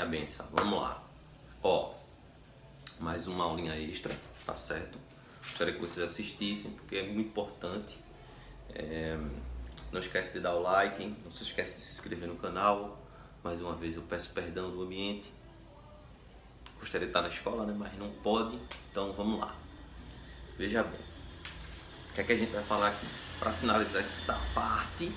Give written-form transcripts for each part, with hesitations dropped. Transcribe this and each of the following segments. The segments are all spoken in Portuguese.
minha benção, vamos lá. Ó, mais uma aulinha extra, tá certo? Gostaria que vocês assistissem, porque é muito importante. Não esquece de dar o like, hein? Não se esquece de se inscrever no canal. Mais uma vez eu peço perdão do ambiente. Gostaria de estar na escola, né? Mas não pode, então vamos lá. Veja bem, o que é que a gente vai falar aqui? Para finalizar essa parte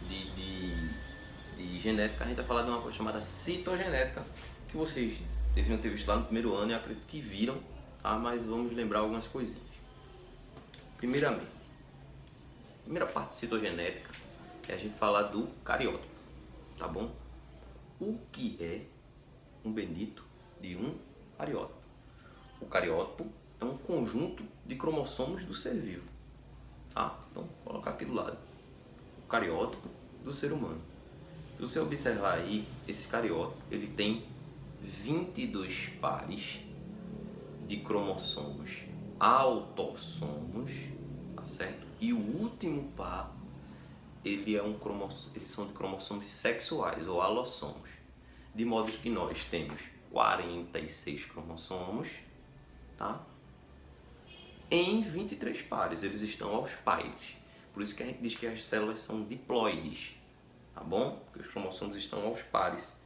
de genética, a gente vai falar de uma coisa chamada citogenética, que vocês deveriam ter visto lá no primeiro ano e acredito que viram, tá? Mas vamos lembrar algumas coisinhas. Primeiramente, a primeira parte citogenética é a gente falar do cariótipo, tá bom? O que é um bendito de um cariótipo? O cariótipo é um conjunto de cromossomos do ser vivo, tá? Então, vou colocar aqui do lado. O cariótipo do ser humano. Se você observar aí, esse cariótipo, ele tem 22 pares de cromossomos autossomos, tá certo? E o último par, eles são de cromossomos sexuais ou alossomos. De modo que nós temos 46 cromossomos, tá? Em 23 pares, eles estão aos pares. Por isso que a gente diz que as células são diploides, tá bom? Porque os cromossomos estão aos pares.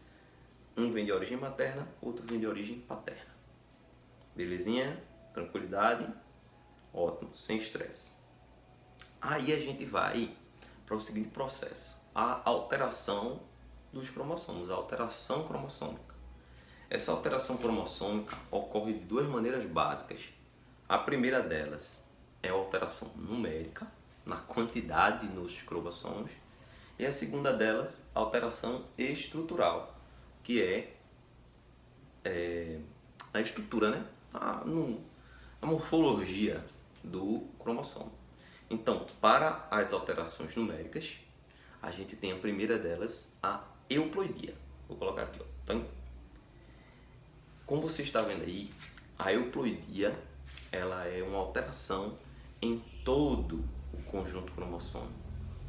Um vem de origem materna, outro vem de origem paterna. Belezinha? Tranquilidade? Ótimo, sem estresse. Aí a gente vai para o seguinte processo. A alteração dos cromossomos, a alteração cromossômica. Essa alteração cromossômica ocorre de duas maneiras básicas. A primeira delas é a alteração numérica, na quantidade nos cromossomos. E a segunda delas, a alteração estrutural, que é a estrutura, né? A morfologia do cromossomo. Então, para as alterações numéricas, a gente tem a primeira delas, a euploidia. Vou colocar aqui, ó. Então, como você está vendo aí, a euploidia, ela é uma alteração em todo o conjunto cromossômico,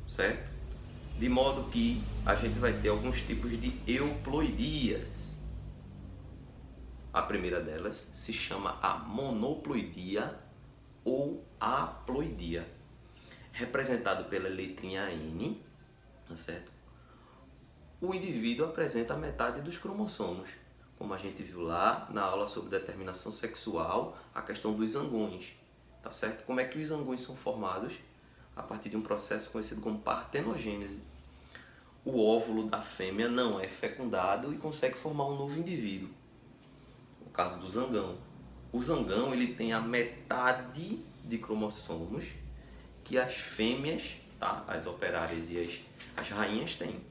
certo? De modo que a gente vai ter alguns tipos de euploidias. A primeira delas se chama a monoploidia ou haploidia, representado pela letrinha N, tá certo? O indivíduo apresenta metade dos cromossomos, como a gente viu lá na aula sobre determinação sexual, a questão dos zangões, tá certo? Como é que os zangões são formados? A partir de um processo conhecido como partenogênese. O óvulo da fêmea não é fecundado e consegue formar um novo indivíduo. No caso do zangão. O zangão, ele tem a metade de cromossomos que as fêmeas, tá? As operárias e as rainhas têm,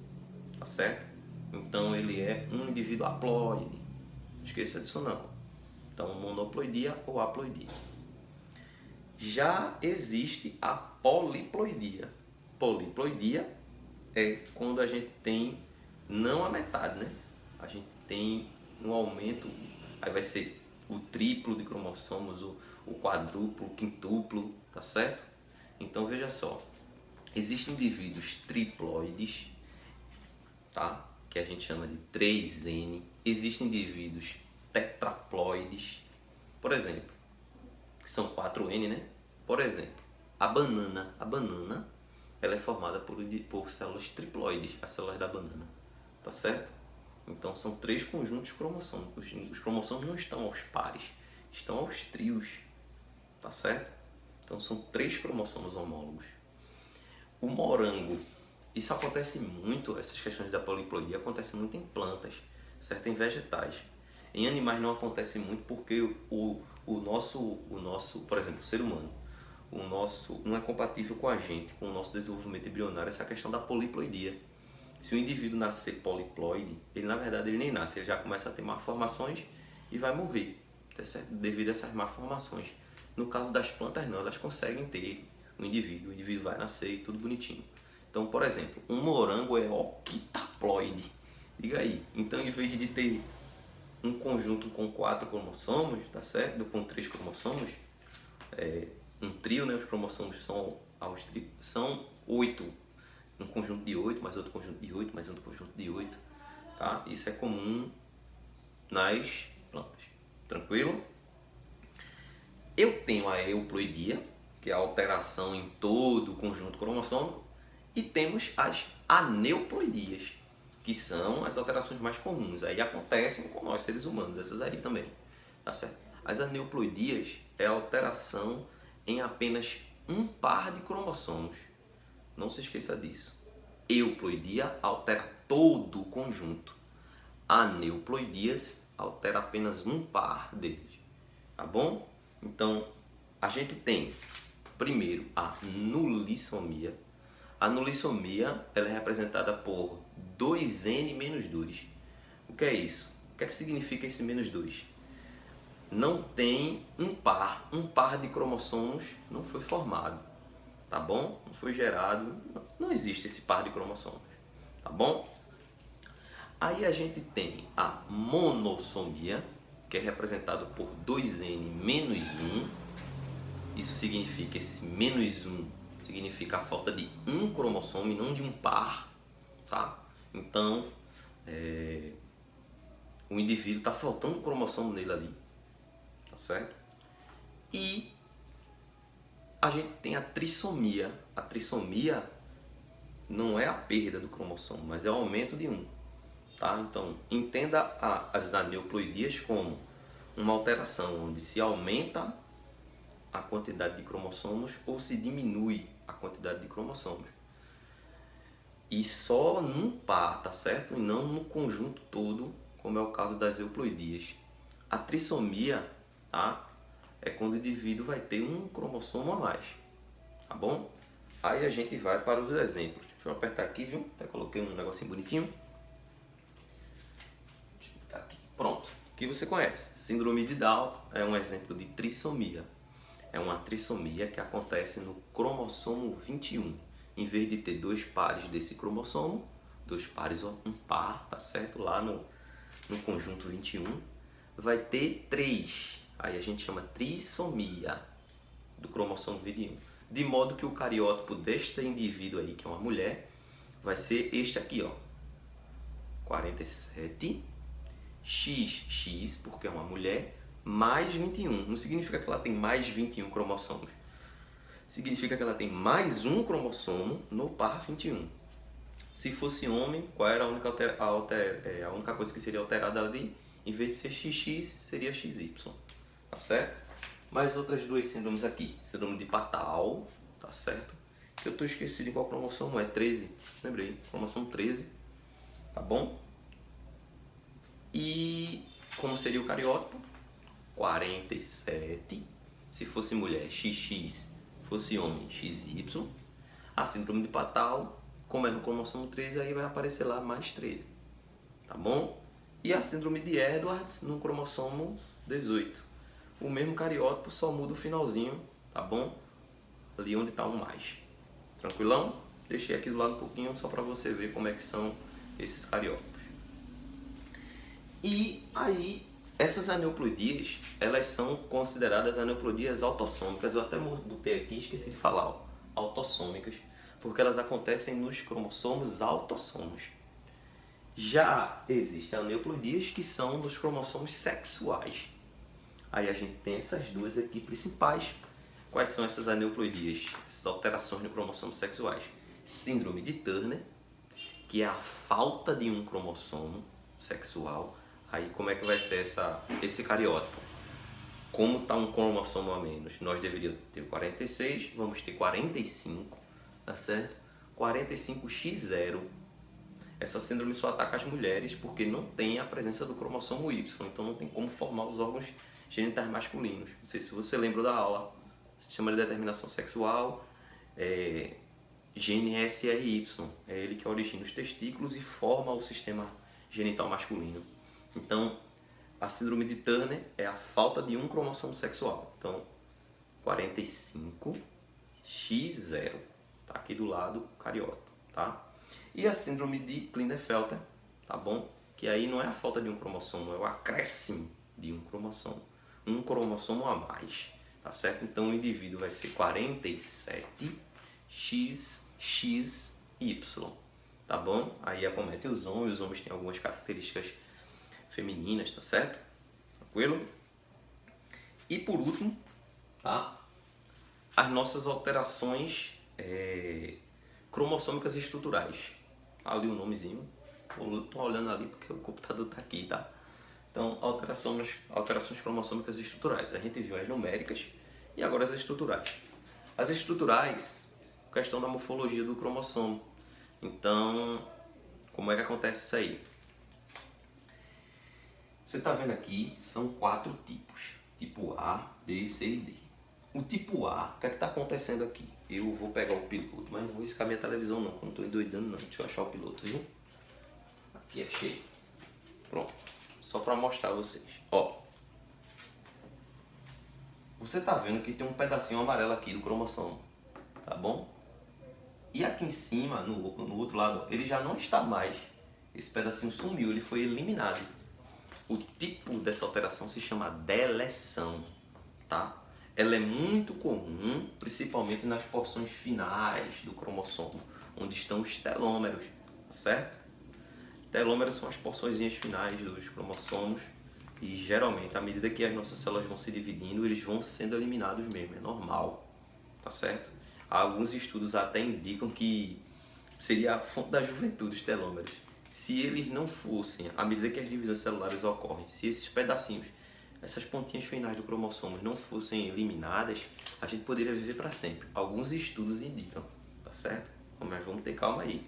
tá certo? Então ele é um indivíduo haploide. Não esqueça disso não. Então monoploidia ou haploidia. Já existe a poliploidia. Poliploidia é quando a gente tem não a metade, né? A gente tem um aumento, aí vai ser o triplo de cromossomos, o quadruplo, o quintuplo, tá certo? Então veja só, existem indivíduos triploides, tá? Que a gente chama de 3N. Existem indivíduos tetraploides, por exemplo, que são 4N, né? Por exemplo, a banana, ela é formada por células triploides, as células da banana, tá certo? Então são 3 conjuntos cromossômicos. Os cromossomos não estão aos pares, estão aos trios, tá certo? Então são 3 cromossomos homólogos. O morango, isso acontece muito, essas questões da poliploidia acontecem muito em plantas, certo? Em vegetais. Em animais não acontece muito porque o nosso, por exemplo, o ser humano, não é compatível com a gente, com o nosso desenvolvimento embrionário, essa questão da poliploidia. Se o indivíduo nascer poliploide, ele na verdade ele nem nasce, ele já começa a ter malformações e vai morrer, tá certo? Devido a essas malformações. No caso das plantas não, elas conseguem ter o indivíduo vai nascer e tudo bonitinho. Então, por exemplo, um morango é octaploide, diga aí. Então, em vez de ter um conjunto com 4 cromossomos, tá certo? Com 3 cromossomos, um trio, né? Os cromossomos são 8. Um conjunto de 8, mais outro conjunto de 8, mais outro conjunto de 8. Tá? Isso é comum nas plantas. Tranquilo? Eu tenho a euploidia, que é a alteração em todo o conjunto cromossômico, e temos as aneuploidias, que são as alterações mais comuns. Aí acontecem com nós seres humanos, essas aí também, tá certo? As aneuploidias é a alteração em apenas um par de cromossomos. Não se esqueça disso. Euploidia altera todo o conjunto. Aneuploidias altera apenas um par deles, tá bom? Então, a gente tem primeiro a nulissomia. A nulissomia ela é representada por 2n menos 2. O que é isso? O que é que significa esse menos 2? Não tem um par de cromossomos não foi formado, tá bom? Não foi gerado, não existe esse par de cromossomos, tá bom? Aí a gente tem a monossomia, que é representado por 2n menos 1. Isso significa, esse menos 1 significa a falta de um cromossomo e não de um par, tá? Então, o indivíduo está faltando um cromossomo nele ali, tá certo? E a gente tem a trissomia. A trissomia não é a perda do cromossomo, mas é o aumento de um, tá? Então, entenda as aneuploidias como uma alteração onde se aumenta a quantidade de cromossomos ou se diminui a quantidade de cromossomos. E só num par, tá certo? E não no conjunto todo, como é o caso das euploidias. A trissomia, tá? É quando o indivíduo vai ter um cromossomo a mais, tá bom? Aí a gente vai para os exemplos. Deixa eu apertar aqui, viu? Até coloquei um negocinho bonitinho. Deixa eu botar aqui. Pronto. Que você conhece. Síndrome de Down é um exemplo de trissomia. É uma trissomia que acontece no cromossomo 21. Em vez de ter dois pares desse cromossomo, dois pares ou um par, tá certo? Lá no conjunto 21, vai ter 3. Aí a gente chama trissomia do cromossomo 21. De modo que o cariótipo deste indivíduo aí, que é uma mulher, vai ser este aqui, ó. 47 XX, porque é uma mulher, mais 21. Não significa que ela tem mais 21 cromossomos. Significa que ela tem mais um cromossomo no par 21. Se fosse homem, qual era a única coisa que seria alterada ali? Em vez de ser XX, seria XY. Tá certo? Mais outras duas síndromes aqui. Síndrome de Patau, tá certo? Eu estou esquecido de qual cromossomo é. 13. Lembrei. Cromossomo 13. Tá bom? E como seria o cariótipo? 47. Se fosse mulher, XX. Fosse homem, XY. A síndrome de Patau, como é no cromossomo 13, aí vai aparecer lá mais 13. Tá bom? E a síndrome de Edwards no cromossomo 18. O mesmo cariótipo, só muda o finalzinho, tá bom? Ali onde está um mais. Tranquilão? Deixei aqui do lado um pouquinho só para você ver como é que são esses cariótipos. E aí, essas aneuploidias, elas são consideradas aneuploidias autossômicas. Eu até botei aqui, esqueci de falar, ó, autossômicas, porque elas acontecem nos cromossomos autossomos. Já existem aneuploidias que são nos cromossomos sexuais. Aí a gente tem essas duas aqui principais. Quais são essas aneuploidias? Essas alterações no cromossomo sexuais. Síndrome de Turner, que é a falta de um cromossomo sexual. Aí como é que vai ser esse cariótipo? Como está um cromossomo a menos? Nós deveríamos ter 46, vamos ter 45, tá certo? 45x0. Essa síndrome só ataca as mulheres porque não tem a presença do cromossomo Y, então não tem como formar os órgãos genitais masculinos. Não sei se você lembra da aula, se chama de determinação sexual, gene SRY, é ele que origina os testículos e forma o sistema genital masculino. Então, a síndrome de Turner é a falta de um cromossomo sexual. Então, 45x0, tá aqui do lado o cariótipo, tá? E a síndrome de Klinefelter, tá bom? Que aí não é a falta de um cromossomo, é o acréscimo de um cromossomo a mais, tá certo? Então o indivíduo vai ser 47XXY, tá bom? Aí acomete os homens têm algumas características femininas, tá certo? Tranquilo? E por último, tá? As nossas alterações cromossômicas estruturais. Ali o nomezinho. Estou olhando ali porque o computador está aqui, tá? Então, alterações cromossômicas estruturais. A gente viu as numéricas e agora as estruturais. As estruturais, questão da morfologia do cromossomo. Então, como é que acontece isso aí? Você está vendo aqui, são 4 tipos. Tipo A, B, C e D. O tipo A, o que é que está acontecendo aqui? Eu vou pegar o piloto, mas não vou riscar minha televisão não, não estou endoidando não. Deixa eu achar o piloto, viu? Aqui é cheio. Pronto. Só para mostrar a vocês. Ó. Você está vendo que tem um pedacinho amarelo aqui do cromossomo. Tá bom? E aqui em cima, no outro lado, ele já não está mais. Esse pedacinho sumiu, ele foi eliminado. O tipo dessa alteração se chama deleção, tá? Ela é muito comum, principalmente nas porções finais do cromossomo, onde estão os telômeros, tá certo? Telômeros são as porçõezinhas finais dos cromossomos e geralmente, à medida que as nossas células vão se dividindo, eles vão sendo eliminados mesmo, é normal, tá certo? Alguns estudos até indicam que seria a fonte da juventude os telômeros. Se eles não fossem, à medida que as divisões celulares ocorrem, se esses pedacinhos, essas pontinhas finais do cromossomo não fossem eliminadas, a gente poderia viver para sempre. Alguns estudos indicam, tá certo? Mas vamos ter calma aí.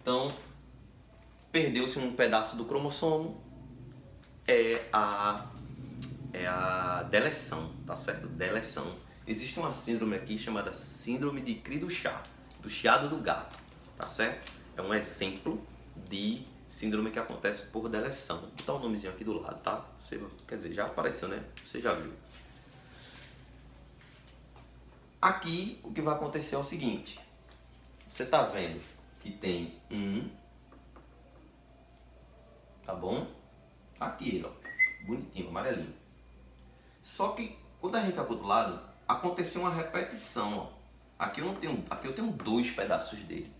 Então, perdeu-se um pedaço do cromossomo, é a deleção, tá certo? Deleção. Existe uma síndrome aqui chamada síndrome de Cri-du-Chat, do chiado do gato, tá certo? É um exemplo de síndrome que acontece por deleção. Vou botar o nomezinho aqui do lado, tá? Você, quer dizer, já apareceu, né? Você já viu. Aqui, o que vai acontecer é o seguinte. Você tá vendo que tem tá bom? Aqui ele, ó, bonitinho, amarelinho. Só que quando a gente vai pro outro lado, aconteceu uma repetição, ó. Aqui eu tenho 2 pedaços dele.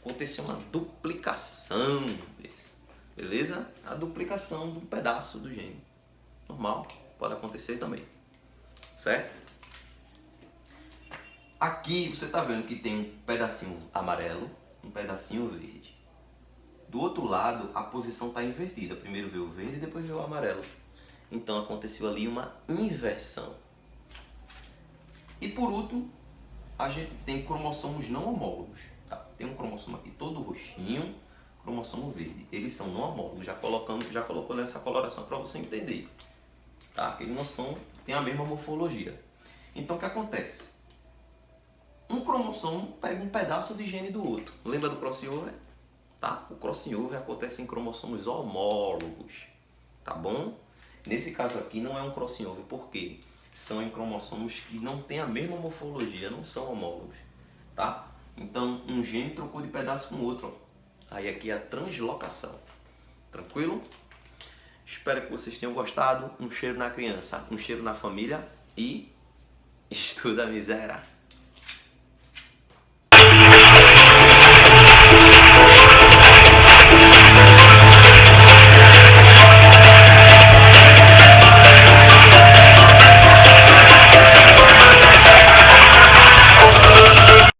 Aconteceu uma duplicação desse, beleza? A duplicação de um pedaço do gene. Normal, pode acontecer também, certo? Aqui você está vendo que tem um pedacinho amarelo, um pedacinho verde. Do outro lado, a posição está invertida. Primeiro veio o verde e depois veio o amarelo. Então aconteceu ali uma inversão. E por último, a gente tem cromossomos não homólogos. Tá? Tem um cromossomo aqui todo roxinho, cromossomo verde. Eles são não homólogos. Já colocou nessa coloração para você entender. Tá? Eles não são, tem a mesma morfologia. Então o que acontece? Um cromossomo pega um pedaço de gene do outro. Lembra do crossover? Tá? O crossover acontece em cromossomos homólogos. Tá bom? Nesse caso aqui não é um crossover, porque são em cromossomos que não têm a mesma morfologia, não são homólogos. Tá? Então um gene trocou de pedaço com o outro. Ó. Aí aqui é a translocação. Tranquilo? Espero que vocês tenham gostado. Um cheiro na criança, um cheiro na família e estuda a miséria.